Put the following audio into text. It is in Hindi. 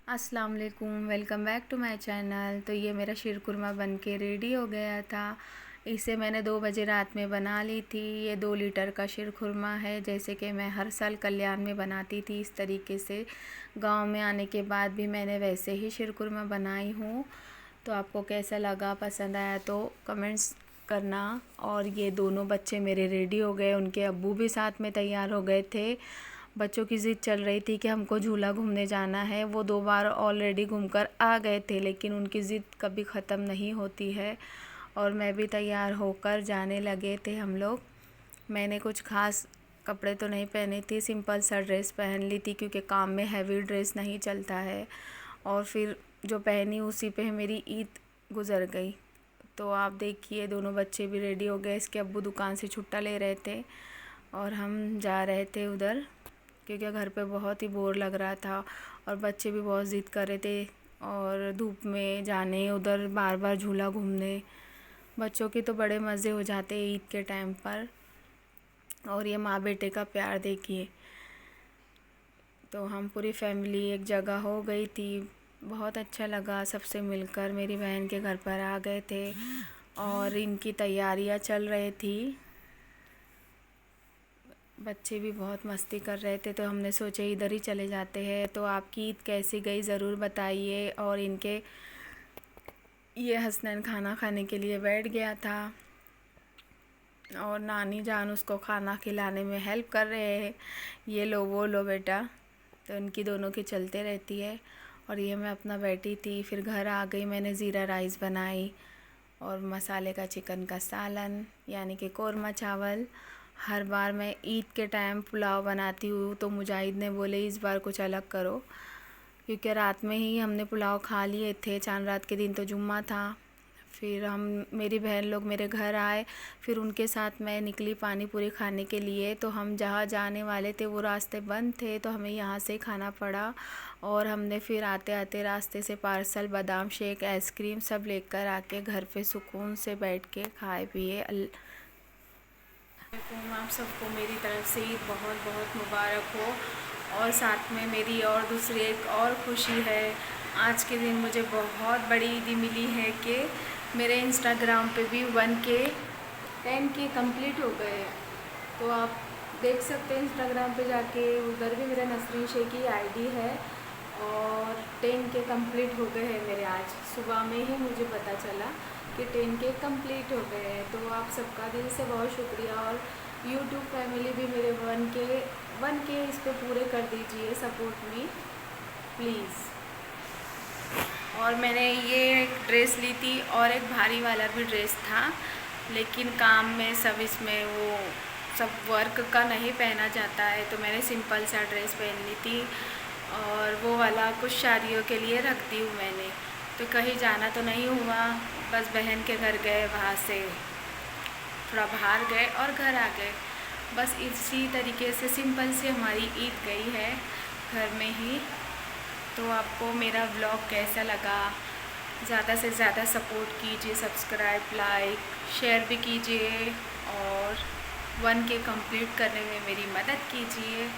अस्सलाम वालेकुम, welcome back to my channel. तो ये मेरा शीरकुरमा बन के रेडी हो गया था। इसे मैंने 2 बजे रात में बना ली थी। ये 2 लीटर का शीरकुरमा है, जैसे कि मैं हर साल कल्याण में बनाती थी। इस तरीके से गांव में आने के बाद भी मैंने वैसे ही शीरकुरमा बनाई हूँ। तो आपको कैसा लगा, पसंद आया तो कमेंट्स करना। और ये दोनों बच्चे मेरे रेडी हो गए, उनके अब्बू भी साथ में तैयार हो गए थे। बच्चों की ज़िद चल रही थी कि हमको झूला घूमने जाना है। वो 2 बार ऑलरेडी घूमकर आ गए थे, लेकिन उनकी ज़िद कभी ख़त्म नहीं होती है। और मैं भी तैयार होकर जाने लगे थे हम लोग। मैंने कुछ ख़ास कपड़े तो नहीं पहने थे, सिंपल सा ड्रेस पहन ली थी, क्योंकि काम में हैवी ड्रेस नहीं चलता है। और फिर जो पहनी उसी पे मेरी ईद गुज़र गई। तो आप देखिए, दोनों बच्चे भी रेडी हो गए। इसके अब्बू दुकान से छुट्टा ले रहे थे और हम जा रहे थे उधर, क्योंकि घर पे बहुत ही बोर लग रहा था और बच्चे भी बहुत ज़िद कर रहे थे। और धूप में जाने, उधर बार बार झूला घूमने, बच्चों के तो बड़े मज़े हो जाते हैं ईद के टाइम पर। और ये माँ बेटे का प्यार देखिए। तो हम पूरी फैमिली एक जगह हो गई थी। बहुत अच्छा लगा सबसे मिलकर। मेरी बहन के घर पर आ गए थे और इनकी तैयारियां चल रही थी। बच्चे भी बहुत मस्ती कर रहे थे, तो हमने सोचे इधर ही चले जाते हैं। तो आपकी ईद कैसी गई ज़रूर बताइए। और इनके ये हसनैन खाना खाने के लिए बैठ गया था और नानी जान उसको खाना खिलाने में हेल्प कर रहे हैं। ये लो वो लो बेटा, तो इनकी दोनों की चलते रहती है। और ये मैं अपना बैठी थी। फिर घर आ गई, मैंने ज़ीरा राइस बनाई और मसाले का चिकन का सालन, यानी कि कोरमा चावल। हर बार मैं ईद के टाइम पुलाव बनाती हूँ, तो मुजाहिद ने बोले इस बार कुछ अलग करो, क्योंकि रात में ही हमने पुलाव खा लिए थे। चांद रात के दिन तो जुम्मा था। फिर मेरी बहन लोग मेरे घर आए, फिर उनके साथ मैं निकली पानी पूरी खाने के लिए। तो हम जहाँ जाने वाले थे वो रास्ते बंद थे, तो हमें यहाँ से खाना पड़ा। और हमने फिर आते आते रास्ते से पार्सल, बादाम शेक, आइसक्रीम सब लेकर आके घर पे सुकून से बैठ के खाए पिए। आप सबको मेरी तरफ से ईद बहुत बहुत मुबारक हो। और साथ में मेरी और दूसरी एक और खुशी है। आज के दिन मुझे बहुत बड़ी ईदी मिली है कि मेरे इंस्टाग्राम पे भी 1K 10K कंप्लीट हो गए। तो आप देख सकते हैं इंस्टाग्राम पे जाके, उधर भी मेरा नसरीन शेख की आईडी है। और 10K कंप्लीट हो गए हैं मेरे। आज सुबह में ही मुझे पता चला कि 10K कंप्लीट हो गए हैं। तो आप सबका दिल से बहुत शुक्रिया। और यूट्यूब फैमिली भी मेरे 1K इस पे पूरे कर दीजिए, सपोर्ट मी प्लीज़। और मैंने ये एक ड्रेस ली थी और एक भारी वाला भी ड्रेस था, लेकिन काम में सब इसमें वो सब वर्क का नहीं पहना जाता है, तो मैंने सिंपल सा ड्रेस पहन ली थी। और वो वाला कुछ शादियों के लिए रख दी हूँ मैंने। तो कहीं जाना तो नहीं हुआ, बस बहन के घर गए, वहाँ से थोड़ा बाहर गए और घर आ गए। बस इसी तरीके से सिंपल से हमारी ईद गई है घर में ही। तो आपको मेरा ब्लॉग कैसा लगा, ज़्यादा से ज़्यादा सपोर्ट कीजिए, सब्सक्राइब, लाइक, शेयर भी कीजिए और 1K कंप्लीट करने में मेरी मदद कीजिए।